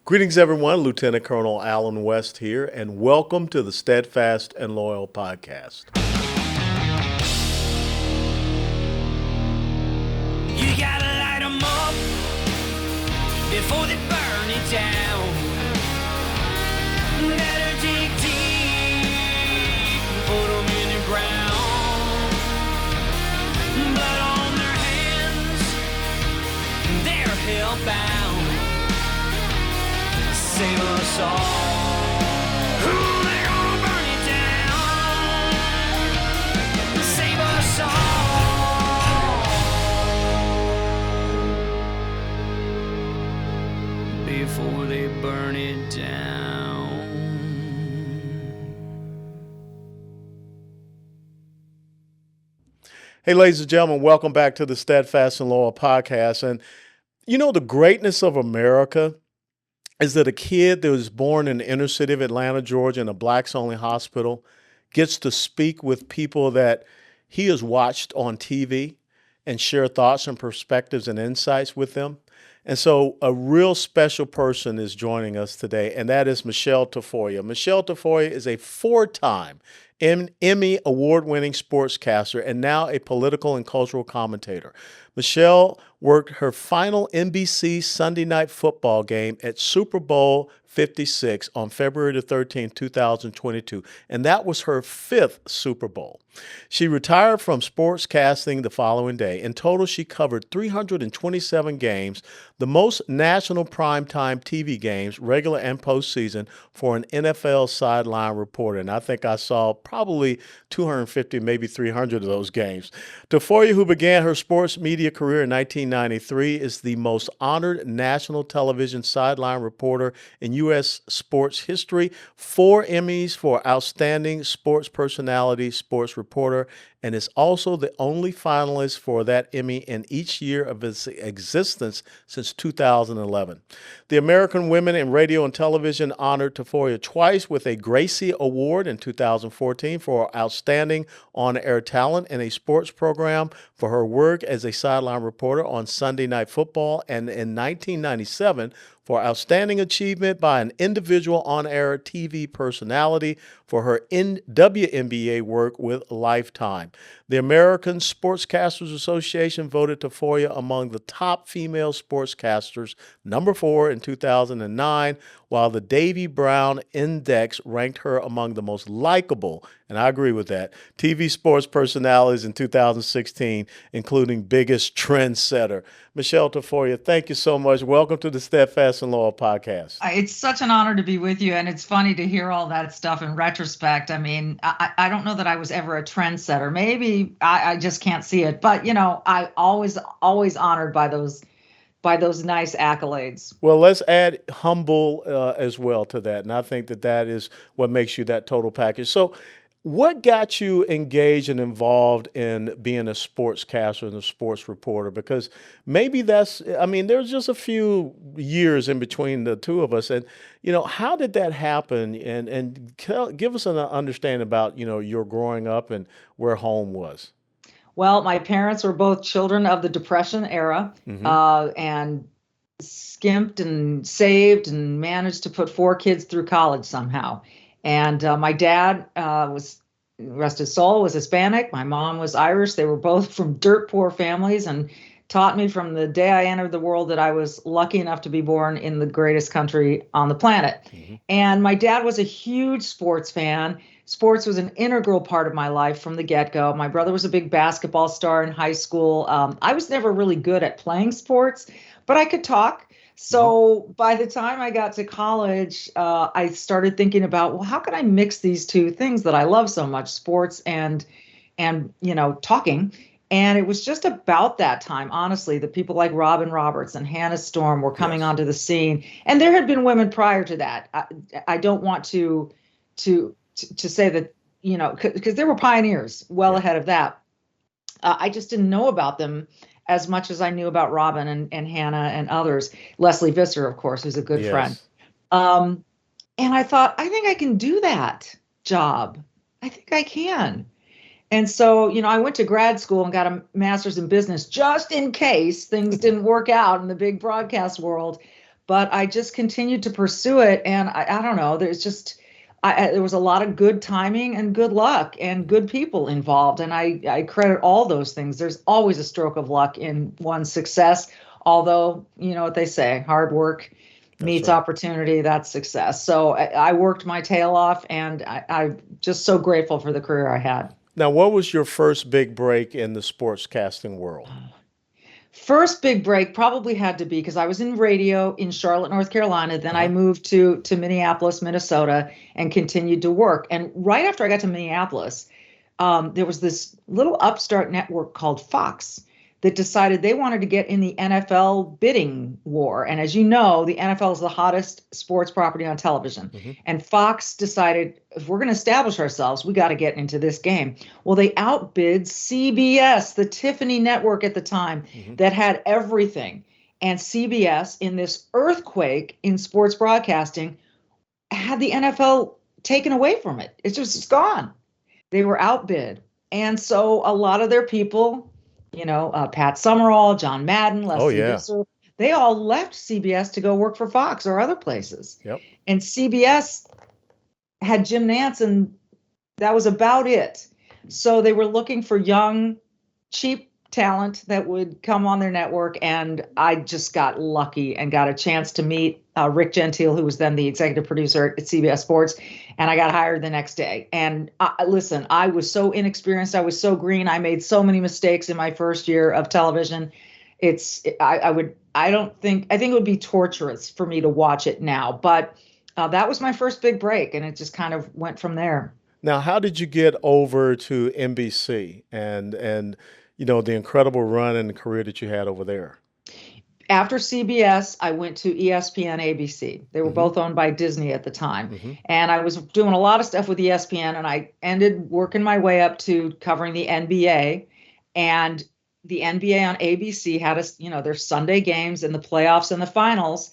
Greetings, everyone. Lieutenant Colonel Alan West here, and welcome to the Steadfast and Loyal podcast. You gotta light 'em up before they burn it down. Better dig deep, put 'em in the ground. Blood on their hands, they're hellbound. Save us all. Ooh, they're gonna burn it down. Save us all before they burn it down. Hey, ladies and gentlemen, welcome back to the Steadfast and Loyal podcast. And you know, the greatness of America is that a kid that was born in the inner city of Atlanta, Georgia, in a blacks-only hospital gets to speak with people that he has watched on TV and share thoughts and perspectives and insights with them. And so a real special person is joining us today, and that is Michele Tafoya. Michele Tafoya is a four-time Emmy award-winning sportscaster and now a political and cultural commentator. Michele worked her final NBC Sunday Night Football game at Super Bowl 56 on February the 13th, 2022, and that was her fifth Super Bowl. She retired from sportscasting the following day. In total, she covered 327 games, the most national primetime TV games, regular and postseason, for an NFL sideline reporter. And I think I saw probably 250, maybe 300 of those games. Tafoya, who began her sports media career in 1993, is the most honored national television sideline reporter in U.S. sports history. 4 Emmys for Outstanding Sports Personality, Sports Reporter, and is also the only finalist for that Emmy in each year of its existence since 2011. The American Women in Radio and Television honored Tafoya twice with a Gracie Award in 2014 for outstanding on-air talent in a sports program for her work as a sideline reporter on Sunday Night Football, and in 1997 for outstanding achievement by an individual on-air TV personality for her WNBA work with Lifetime. The American Sportscasters Association voted Tafoya among the top female sportscasters, number 4 in 2009, while the Davy Brown Index ranked her among the most likable, and I agree with that, TV sports personalities in 2016, including biggest trendsetter. Michele Tafoya, thank you so much. Welcome to the Steadfast and Loyal podcast. It's such an honor to be with you, and it's funny to hear all that stuff in retrospect. I mean, I don't know that I was ever a trendsetter. Maybe I just can't see it, but I always honored by those nice accolades. Well, let's add humble as well to that, and I think that is what makes you that total package. So what got you engaged and involved in being a sportscaster and a sports reporter? Because maybe there's just a few years in between the two of us. And, how did that happen? And give us an understanding about, your growing up and where home was. Well, my parents were both children of the Depression era, and skimped and saved and managed to put 4 kids through college somehow. And my dad was, rest his soul, was Hispanic. My mom was Irish. They were both from dirt poor families and taught me from the day I entered the world that I was lucky enough to be born in the greatest country on the planet. And my dad was a huge sports fan. Sports was an integral part of my life from the get-go. My brother was a big basketball star in high school. I was never really good at playing sports, but I could talk. So by the time I got to college, I started thinking about, well, how can I mix these two things that I love so much, sports and talking. And it was just about that time, honestly, that people like Robin Roberts and Hannah Storm were coming onto the scene. And there had been women prior to that. I don't want to say that, because there were pioneers well ahead of that. I just didn't know about them as much as I knew about Robin and Hannah and others. Leslie Visser, of course, who's a good friend. And I thought, I think I can do that job. I think I can. And so, I went to grad school and got a master's in business just in case things didn't work out in the big broadcast world. but I just continued to pursue it. And I don't know, there was a lot of good timing and good luck and good people involved. And I credit all those things. There's always a stroke of luck in one's success, although, you know what they say, hard work meets right. opportunity, that's success. So I worked my tail off, and I'm just so grateful for the career I had. Now, what was your first big break in the sportscasting world? First big break probably had to be because I was in radio in Charlotte, North Carolina. Then I Uh-huh. moved to Minneapolis, Minnesota, and continued to work. And right after I got to Minneapolis, there was this little upstart network called Fox that decided they wanted to get in the NFL bidding war. And as you know, the NFL is the hottest sports property on television. Mm-hmm. And Fox decided, if we're going to establish ourselves, we got to get into this game. Well, they outbid CBS, the Tiffany network at the time, that had everything. And CBS, in this earthquake in sports broadcasting, had the NFL taken away from it. It's gone. They were outbid. And so a lot of their people, Pat Summerall, John Madden, Oh, Leslie yeah. Visser, they all left CBS to go work for Fox or other places. Yep. And CBS had Jim Nantz, and that was about it. So they were looking for young, cheap talent that would come on their network. And I just got lucky and got a chance to meet Rick Gentile, who was then the executive producer at CBS Sports. And I got hired the next day. And listen, I was so inexperienced. I was so green. I made so many mistakes in my first year of television. I think it would be torturous for me to watch it now. But that was my first big break. And it just kind of went from there. Now, how did you get over to NBC and the incredible run and career that you had over there? After CBS, I went to ESPN, ABC. They were both owned by Disney at the time. And I was doing a lot of stuff with ESPN, and I ended working my way up to covering the NBA. And the NBA on ABC had their Sunday games and the playoffs and the finals.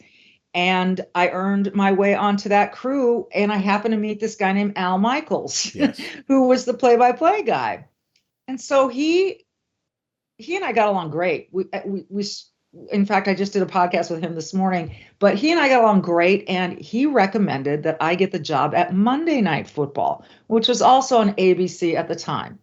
And I earned my way onto that crew, and I happened to meet this guy named Al Michaels, Yes. who was the play-by-play guy. And so he and I got along great. We in fact, I just did a podcast with him this morning, but he and I got along great, and he recommended that I get the job at Monday Night Football, which was also on ABC at the time.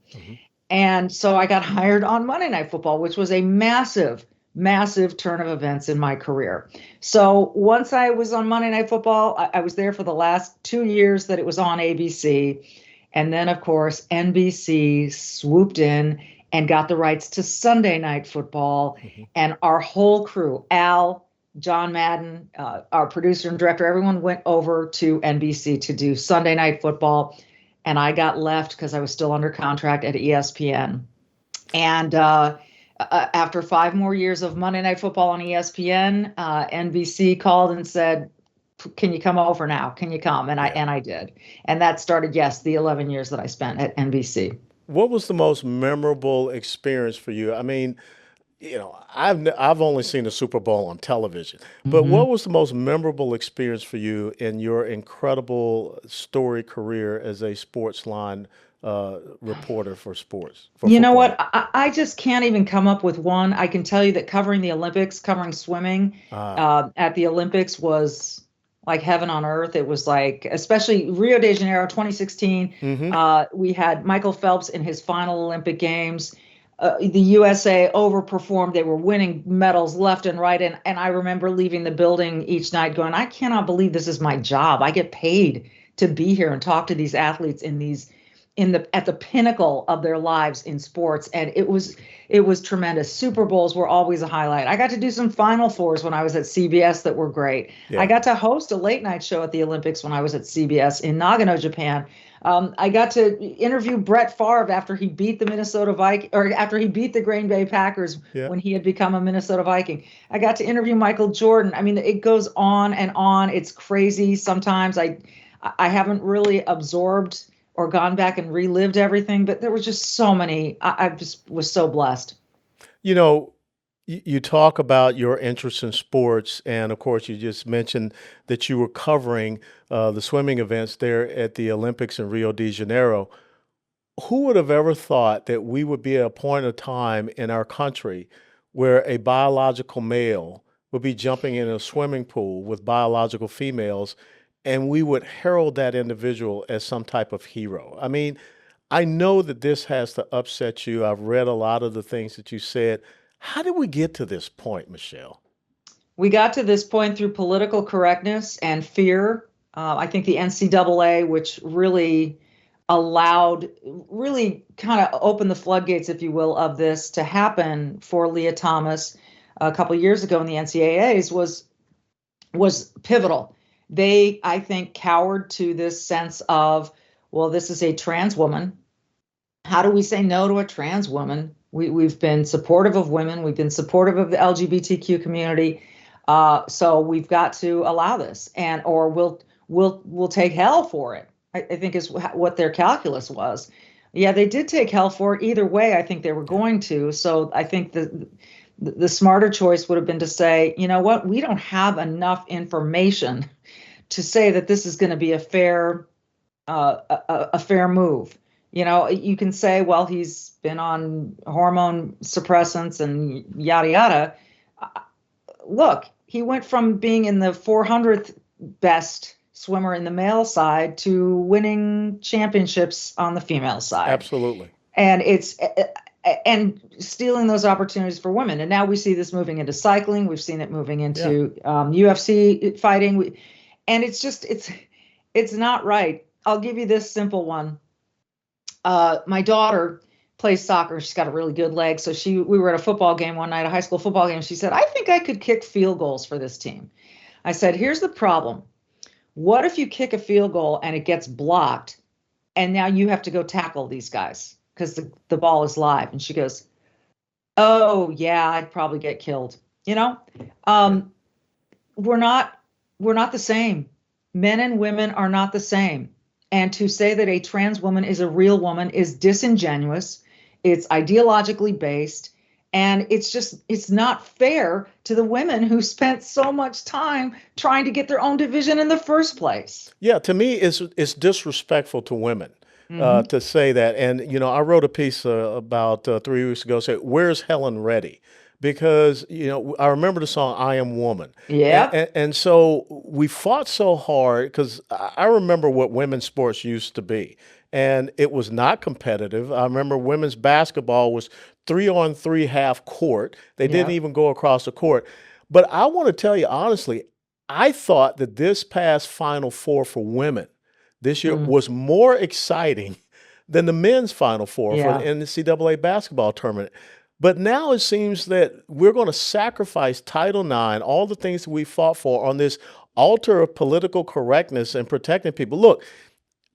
And so I got hired on Monday Night Football, which was a massive, massive turn of events in my career. So once I was on Monday Night Football, I was there for the last 2 years that it was on ABC. And then, of course, NBC swooped in and got the rights to Sunday Night Football. And our whole crew, Al, John Madden, our producer and director, everyone went over to NBC to do Sunday Night Football. And I got left because I was still under contract at ESPN. And after 5 more years of Monday Night Football on ESPN, NBC called and said, "Can you come over now? Can you come?" And I did. And that started, the 11 years that I spent at NBC. What was the most memorable experience for you? I mean, I've only seen the Super Bowl on television, but what was the most memorable experience for you in your incredible story career as a sports line reporter for sports? You know what? I just can't even come up with one. I can tell you that covering the Olympics, covering swimming at the Olympics was like heaven on earth. It was like, especially Rio de Janeiro 2016. We had Michael Phelps in his final Olympic Games. The USA overperformed. They were winning medals left and right. And I remember leaving the building each night going, I cannot believe this is my job. I get paid to be here and talk to these athletes at the pinnacle of their lives in sports. And it was tremendous. Super Bowls were always a highlight. I got to do some Final Fours when I was at CBS that were great. Yeah. I got to host a late night show at the Olympics when I was at CBS in Nagano, Japan. I got to interview Brett Favre after he beat after he beat the Green Bay Packers when he had become a Minnesota Viking. I got to interview Michael Jordan. I mean, it goes on and on. It's crazy. Sometimes I haven't really absorbed or gone back and relived everything, but there was just so many. I just was so blessed. You talk about your interest in sports, and of course, you just mentioned that you were covering the swimming events there at the Olympics in Rio de Janeiro. Who would have ever thought that we would be at a point of time in our country where a biological male would be jumping in a swimming pool with biological females, and we would herald that individual as some type of hero. I mean, I know that this has to upset you. I've read a lot of the things that you said. How did we get to this point, Michele? We got to this point through political correctness and fear. I think the NCAA, which really really kind of opened the floodgates, if you will, of this to happen for Leah Thomas a couple of years ago in the NCAAs was pivotal. They, I think, cowered to this sense of, well, this is a trans woman. How do we say no to a trans woman? We've been supportive of women. We've been supportive of the LGBTQ community. So we've got to allow this, or we'll take hell for it. I think is what their calculus was. Yeah, they did take hell for it. Either way, I think they were going to. So I think the smarter choice would have been to say, you know what, we don't have enough information to say that this is going to be a fair move. You know, you can say, well, he's been on hormone suppressants and yada yada. Look, he went from being in the 400th best swimmer in the male side to winning championships on the female side. Absolutely. And and stealing those opportunities for women. And now we see this moving into cycling. We've seen it moving into UFC fighting. And it's not right. I'll give you this simple one. My daughter plays soccer. She's got a really good leg. So we were at a football game one night, a high school football game. She said, I think I could kick field goals for this team. I said, here's the problem. What if you kick a field goal and it gets blocked and now you have to go tackle these guys because the ball is live? And she goes, oh yeah, I'd probably get killed. You know, we're not the same. Men and women are not the same. And to say that a trans woman is a real woman is disingenuous. It's ideologically based. And it's not fair to the women who spent so much time trying to get their own division in the first place. Yeah, to me, it's disrespectful to women to say that. And, you know, I wrote a piece about 3 weeks ago saying, where's Helen Reddy? Because, you know, I remember the song, I Am Woman. Yeah. And so we fought so hard because I remember what women's sports used to be. And it was not competitive. I remember women's basketball was 3-on-3 half court. They didn't even go across the court. But I want to tell you honestly, I thought that this past Final Four for women this year was more exciting than the men's Final Four for the NCAA basketball tournament. But now it seems that we're going to sacrifice Title IX, all the things that we fought for, on this altar of political correctness and protecting people. Look,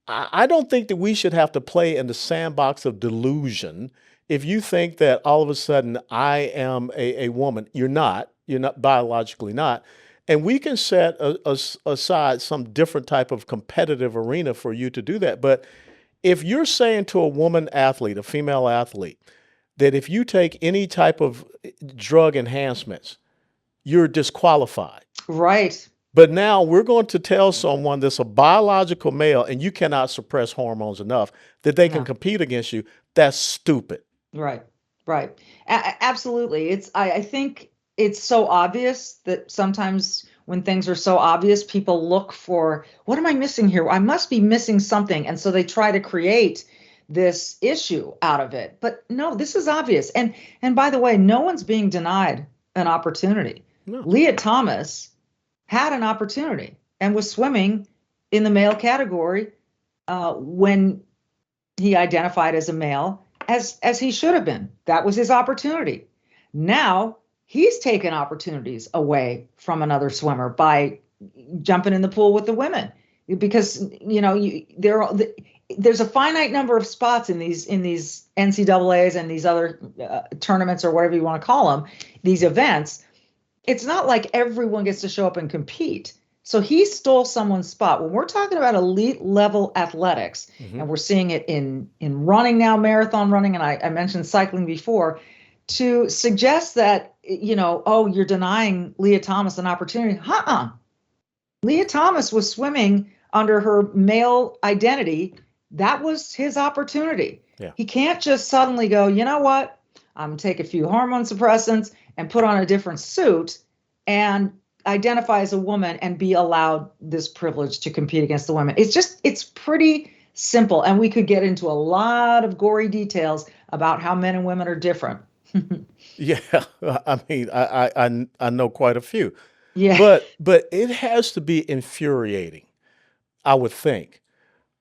I don't think that we should have to play in the sandbox of delusion. If you think that all of a sudden I am a woman, you're not biologically not. And we can set aside some different type of competitive arena for you to do that. But if you're saying to a woman athlete, a female athlete, that if you take any type of drug enhancements, you're disqualified. Right. But now we're going to tell someone that's a biological male and you cannot suppress hormones enough that they can compete against you. That's stupid. Right. Right. Absolutely. I think it's so obvious that sometimes when things are so obvious, people look for, what am I missing here? I must be missing something. And so they try to create this issue out of it. But no, this is obvious. And by the way, no one's being denied an opportunity. No. Leah Thomas had an opportunity and was swimming in the male category when he identified as a male, as he should have been. That was his opportunity. Now he's taken opportunities away from another swimmer by jumping in the pool with the women, because there's a finite number of spots in these NCAAs and these other tournaments, or whatever you want to call them, these events. It's not like everyone gets to show up and compete. So he stole someone's spot. When we're talking about elite level athletics, and we're seeing it in running now, marathon running, and I mentioned cycling before, to suggest that, you're denying Leah Thomas an opportunity. Leah Thomas was swimming under her male identity. That was his opportunity. Yeah. He can't just suddenly go, you know what? I'm going to take a few hormone suppressants and put on a different suit and identify as a woman and be allowed this privilege to compete against the women. It's pretty simple. And we could get into a lot of gory details about how men and women are different. Yeah, I mean, I know quite a few, Yeah. but it has to be infuriating, I would think,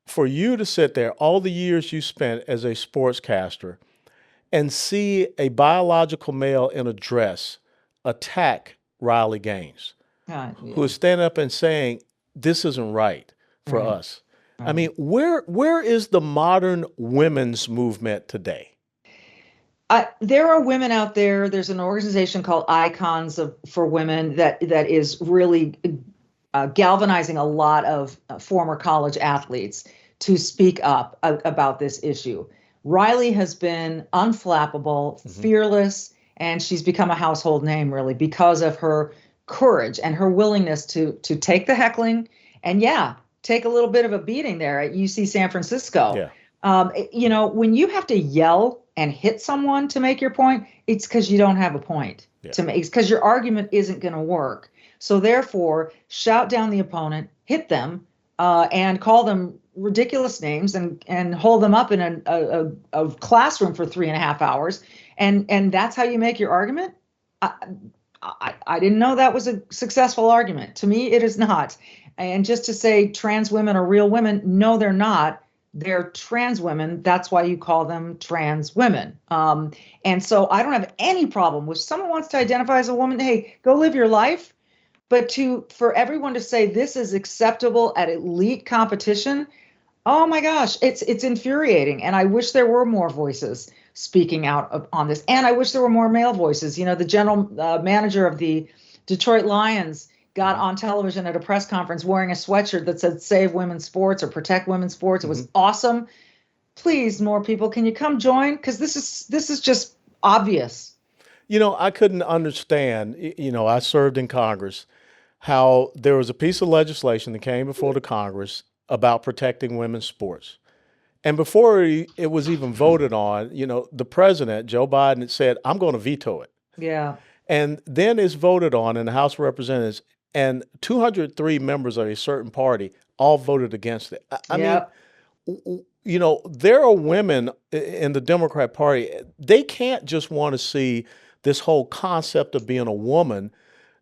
for you to sit there all the years you spent as a sportscaster and see a biological male in a dress attack Riley Gaines, who Yeah. is standing up and saying, "This isn't right for Right. us." I Right. mean, where is the modern women's movement today? There are women out there. There's an organization called Icons for Women that is really galvanizing a lot of former college athletes to speak up about this issue. Riley has been unflappable, Hmm. fearless, and she's become a household name really because of her courage and her willingness to take the heckling and take a little bit of a beating there at UC San Francisco. Yeah, When you have to yell and hit someone to make your point, it's because you don't have a point yeah. to make. It's because your argument isn't going to work. So therefore, shout down the opponent, hit them, and call them ridiculous names, and hold them up in a classroom for 3.5 hours, and that's how you make your argument. I didn't know that was a successful argument. To me, it is not. And just to say trans women are real women, no, they're not. They're trans women. That's why you call them trans women. And so I don't have any problem with someone wants to identify as a woman. Hey, go live your life. But for everyone to say this is acceptable at elite competition, oh my gosh, it's infuriating. And I wish there were more voices speaking out on this. And I wish there were more male voices. The general manager of the Detroit Lions got on television at a press conference wearing a sweatshirt that said "Save Women's Sports" or "Protect Women's Sports." It was awesome. Please, more people, can you come join? Because this is just obvious. I couldn't understand, I served in Congress, how there was a piece of legislation that came before the Congress about protecting women's sports. And before it was even voted on, the president, Joe Biden, had said, "I'm going to veto it." Yeah. And then it's voted on in the House of Representatives, and 203 members of a certain party all voted against it. I mean, Yep. there are women in the Democrat Party, they can't just want to see this whole concept of being a woman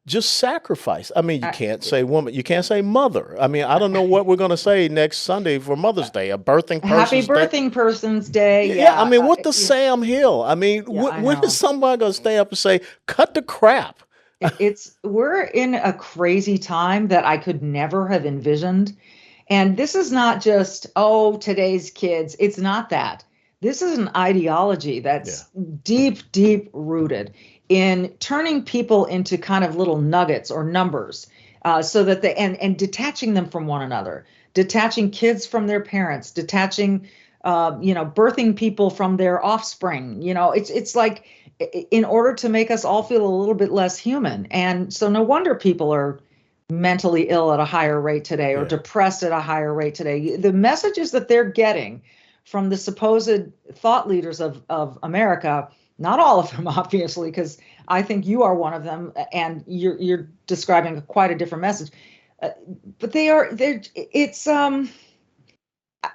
just sacrifice. I mean, you I- can't say woman, you can't say mother. I mean, I don't know what we're going to say next Sunday for Mother's Day, a birthing Happy person's day. birthing person's day. Yeah, I Yeah. mean, what the Sam Hill? I mean, Yeah, I when is know. somebody going to stay up and say, cut the crap? We're in a crazy time that I could never have envisioned. And this is not just, oh, today's kids. It's not that. This is an ideology that's deep, deep rooted in turning people into kind of little nuggets or numbers, so that and detaching them from one another, detaching kids from their parents, detaching, birthing people from their offspring. It's like in order to make us all feel a little bit less human. And so no wonder people are mentally ill at a higher rate today or Yeah. depressed at a higher rate today. The messages that they're getting from the supposed thought leaders of America, not all of them, obviously, because I think you are one of them, and you're describing quite a different message. But it's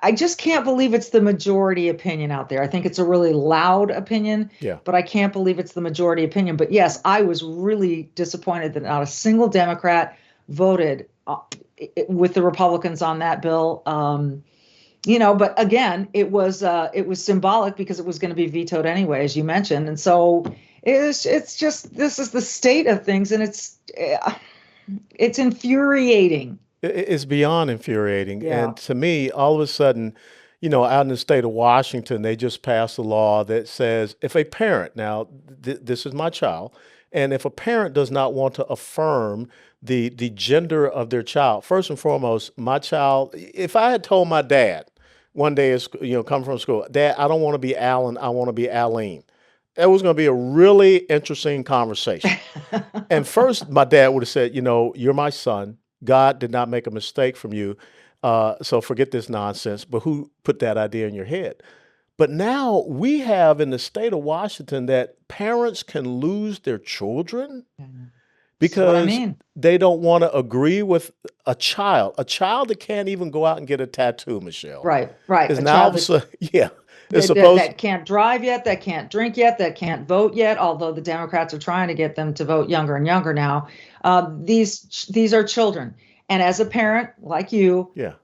I just can't believe it's the majority opinion out there. I think it's a really loud opinion, Yeah. but I can't believe it's the majority opinion. But yes, I was really disappointed that not a single Democrat voted with the Republicans on that bill. But again, it was symbolic because it was going to be vetoed anyway, as you mentioned. And so it's just, this is the state of things, and it's infuriating. It's beyond infuriating. Yeah. And to me, all of a sudden, out in the state of Washington, they just passed a law that says if a parent, now this is my child, and if a parent does not want to affirm the gender of their child, first and foremost, my child, if I had told my dad one day, coming from school, "Dad, I don't want to be Alan, I want to be Aline," that was going to be a really interesting conversation. And first, my dad would have said, "You're my son. God did not make a mistake from you. So forget this nonsense." But who put that idea in your head? But now we have in the state of Washington that parents can lose their children This is what I because mean. they don't want to agree with a child that can't even go out and get a tattoo, Michelle. Right, right. Is A now all of child a sudden, yeah, it's supposed. that can't drive yet, that can't drink yet, that can't vote yet, although the Democrats are trying to get them to vote younger and younger now. These are children. And as a parent like you, Yeah.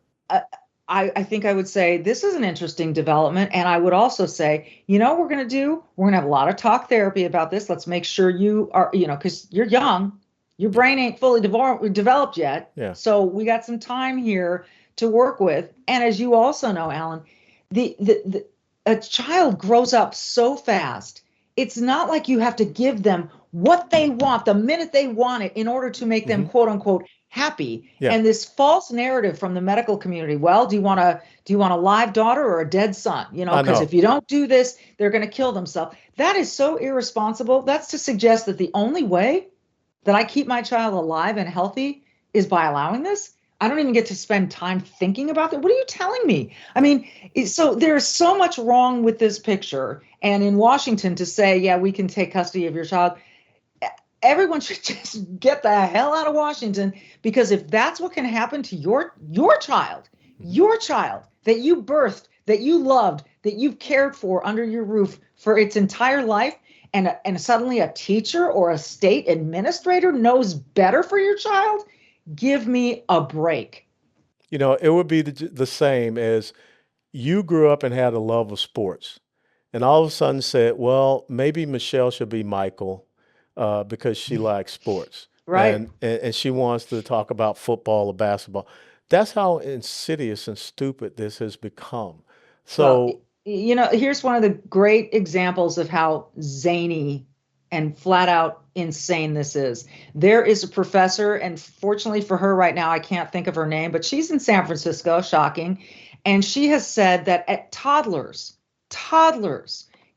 I think I would say this is an interesting development. And I would also say, you know what we're going to do? We're going to have a lot of talk therapy about this. Let's make sure you are, because you're young. Your brain ain't fully developed yet. Yeah. So we got some time here to work with. And as you also know, Alan, a child grows up so fast. It's not like you have to give them what they want the minute they want it in order to make them quote unquote happy. Yeah. And this false narrative from the medical community, well, do you want a live daughter or a dead son? Because if you don't do this, they're going to kill themselves. That is so irresponsible. That's to suggest that the only way that I keep my child alive and healthy is by allowing this. I don't even get to spend time thinking about that. What are you telling me? I mean, so there's so much wrong with this picture. And in Washington to say, yeah, we can take custody of your child, everyone should just get the hell out of Washington, because if that's what can happen to your child that you birthed, that you loved, that you've cared for under your roof for its entire life, and suddenly a teacher or a state administrator knows better for your child, give me a break. It would be the same as you grew up and had a love of sports, and all of a sudden said, well, maybe Michelle should be Michael because she likes sports. Right. And she wants to talk about football or basketball. That's how insidious and stupid this has become. So, here's one of the great examples of how zany and flat out insane this is. There is a professor, and fortunately for her right now, I can't think of her name, but she's in San Francisco, shocking. And she has said that at toddlers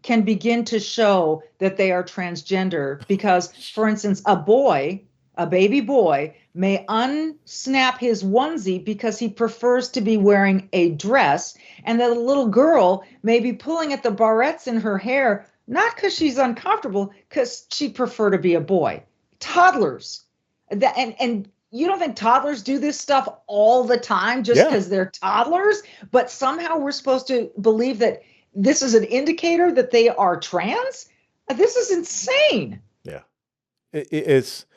can begin to show that they are transgender because, for instance, a baby boy may unsnap his onesie because he prefers to be wearing a dress, and that a little girl may be pulling at the barrettes in her hair, not because she's uncomfortable, because she prefer to be a boy. Toddlers. And you don't think toddlers do this stuff all the time just because they're toddlers? But somehow we're supposed to believe that this is an indicator that they are trans? This is insane. Yeah. It's,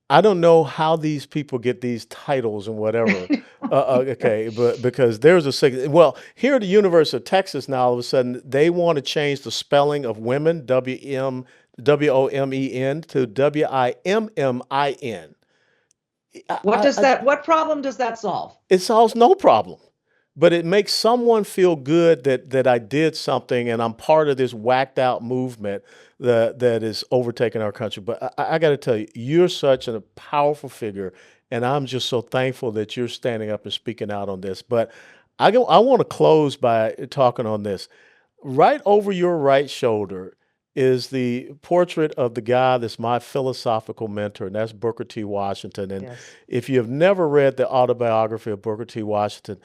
I don't know how these people get these titles and whatever. Okay, but because there's here at the University of Texas now, all of a sudden they want to change the spelling of women, WOMEN, to WIMMIN. What problem does that solve? It solves no problem. But it makes someone feel good that I did something and I'm part of this whacked out movement that is overtaking our country. But I got to tell you, you're such a powerful figure, and I'm just so thankful that you're standing up and speaking out on this. But I want to close by talking on this. Right over your right shoulder is the portrait of the guy that's my philosophical mentor, and that's Booker T. Washington. And if you have never read the autobiography of Booker T. Washington,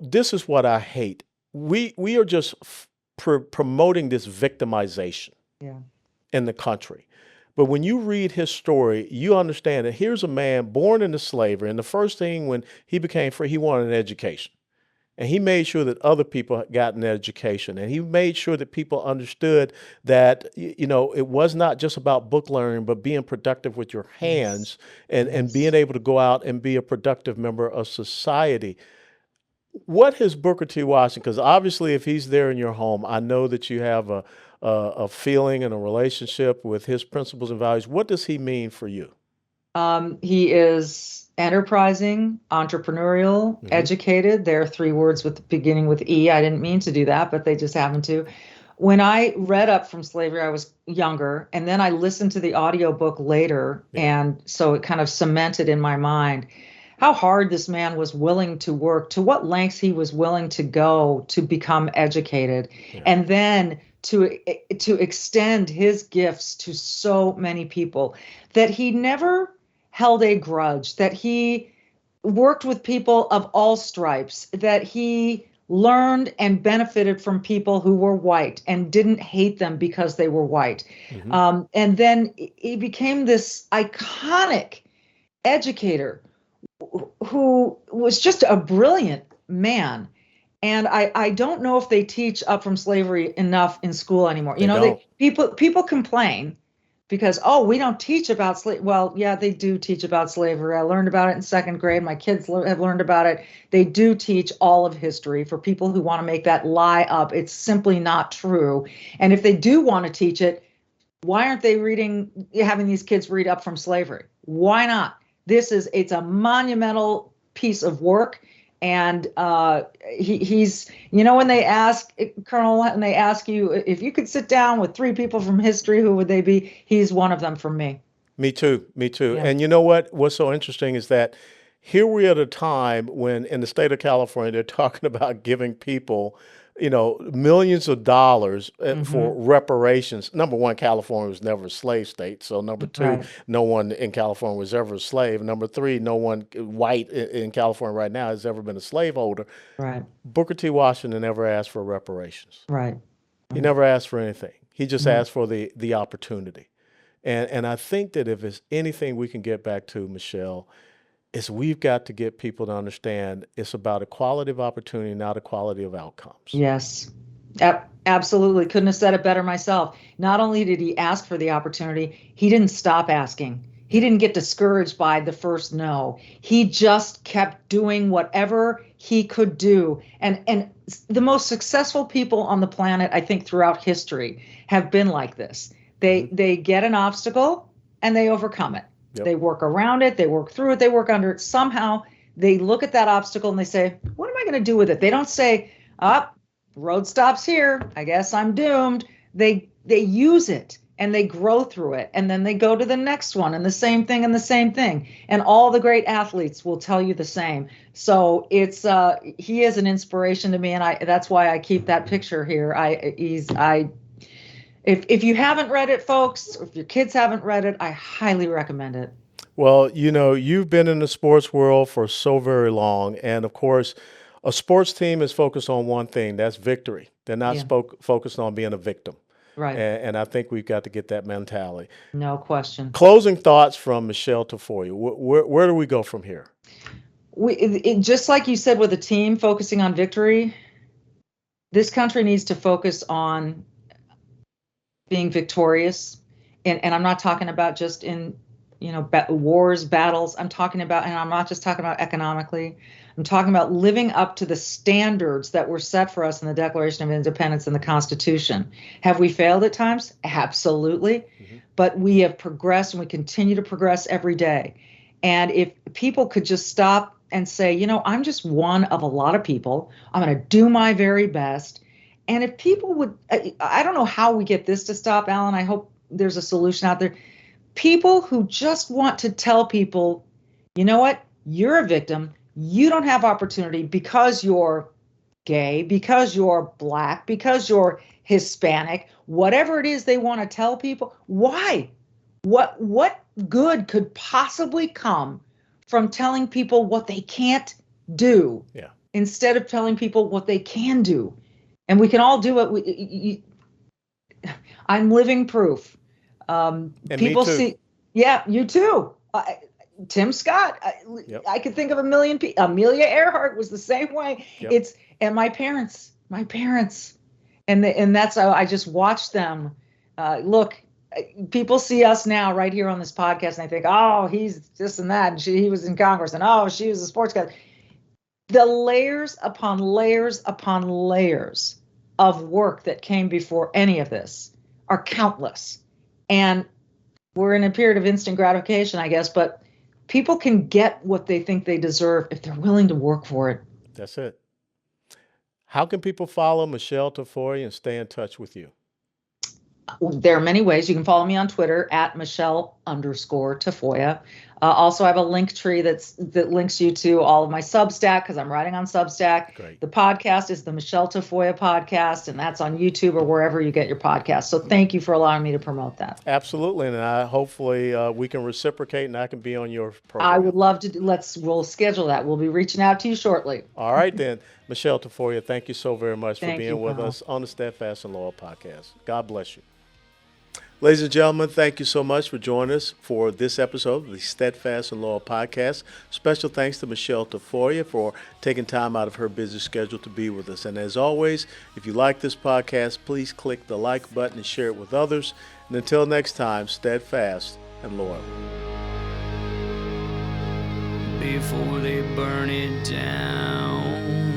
this is what I hate. We are just promoting this victimization in the country. But when you read his story, you understand that here's a man born into slavery, and the first thing when he became free, he wanted an education. And he made sure that other people got an education. And he made sure that people understood that, it was not just about book learning, but being productive with your hands and being able to go out and be a productive member of society. What has Booker T. Washington, because obviously if he's there in your home, I know that you have a feeling and a relationship with his principles and values. What does he mean for you? He is enterprising, entrepreneurial, educated. There are 3 words beginning with E. I didn't mean to do that, but they just happened to. When I read up from slavery, I was younger, and then I listened to the audiobook later, and so it kind of cemented in my mind how hard this man was willing to work, to what lengths he was willing to go to become educated, and then to extend his gifts to so many people, that he never held a grudge, that he worked with people of all stripes, that he learned and benefited from people who were white and didn't hate them because they were white. And then he became this iconic educator who was just a brilliant man. And I don't know if they teach up from slavery enough in school anymore. People complain because, oh, we don't teach about slavery. Well, yeah, they do teach about slavery. I learned about it in second grade. My kids have learned about it. They do teach all of history for people who want to make that lie up. It's simply not true. And if they do want to teach it, why aren't they having these kids read up from slavery? Why not? It's a monumental piece of work. And he's, when they ask, Colonel, when they ask you if you could sit down with 3 people from history, who would they be? He's one of them for me. Me too. Yeah. And you know what's so interesting is that here we are at a time when in the state of California, they're talking about giving people, millions of dollars for reparations. Number one, California was never a slave state. So number two, no one in California was ever a slave. Number three, no one white in California right now has ever been a slaveholder. Right. Booker T. Washington never asked for reparations. Right. He never asked for anything. He just asked for the opportunity. And I think that if there's anything we can get back to, Michele, is we've got to get people to understand it's about equality of opportunity, not equality of outcomes. Yes, absolutely. Couldn't have said it better myself. Not only did he ask for the opportunity, he didn't stop asking. He didn't get discouraged by the first no. He just kept doing whatever he could do. And the most successful people on the planet, I think, throughout history have been like this. They get an obstacle and they overcome it. Yep. They work around it, they work through it, they work under it. Somehow they look at that obstacle and they say, what am I going to do with it? They don't say, road stops here, I guess I'm doomed. They use it and they grow through it. And then they go to the next one and the same thing and the same thing. And all the great athletes will tell you the same. So he is an inspiration to me. And that's why I keep that picture here. If you haven't read it, folks, or if your kids haven't read it, I highly recommend it. Well, you've been in the sports world for so very long. And of course, a sports team is focused on one thing, that's victory. They're not focused on being a victim. Right. And I think we've got to get that mentality. No question. Closing thoughts from Michele Tafoya. Where do we go from here? Just like you said with a team focusing on victory, this country needs to focus on being victorious. And I'm not talking about just in, wars, battles. I'm talking about, and I'm not just talking about economically. I'm talking about living up to the standards that were set for us in the Declaration of Independence and the Constitution. Have we failed at times? Absolutely. But we have progressed and we continue to progress every day. And if people could just stop and say, I'm just one of a lot of people. I'm going to do my very best. And if people would, I don't know how we get this to stop, Alan. I hope there's a solution out there. People who just want to tell people, you know what, you're a victim. You don't have opportunity because you're gay, because you're black, because you're Hispanic, whatever it is they want to tell people. Why? What good could possibly come from telling people what they can't do instead of telling people what they can do? And we can all do it. I'm living proof. People see, you too. Tim Scott. I could think of a million people. Amelia Earhart was the same way. Yep. And my parents, and that's how I just watched them. Look, people see us now right here on this podcast, and they think, oh, he's this and that, and he was in Congress, and oh, she was a sports guy. The layers upon layers upon layers of work that came before any of this are countless. And we're in a period of instant gratification, I guess, but people can get what they think they deserve if they're willing to work for it. That's it. How can people follow Michele Tafoya and stay in touch with you? There are many ways. You can follow me on Twitter at Michele_Tafoya. Also, I have a link tree that links you to all of my Substack because I'm writing on Substack. Great. The podcast is the Michele Tafoya podcast, and that's on YouTube or wherever you get your podcast. So thank you for allowing me to promote that. Absolutely, and hopefully we can reciprocate, and I can be on your program. I would love to. We'll schedule that. We'll be reaching out to you shortly. All right, then. Michele Tafoya, thank you so very much for Thank being you, with Paul. us on the Steadfast and Loyal podcast. God bless you. Ladies and gentlemen, thank you so much for joining us for this episode of the Steadfast and Loyal podcast. Special thanks to Michele Tafoya for taking time out of her busy schedule to be with us. And as always, if you like this podcast, please click the like button and share it with others. And until next time, steadfast and loyal. Before they burn it down.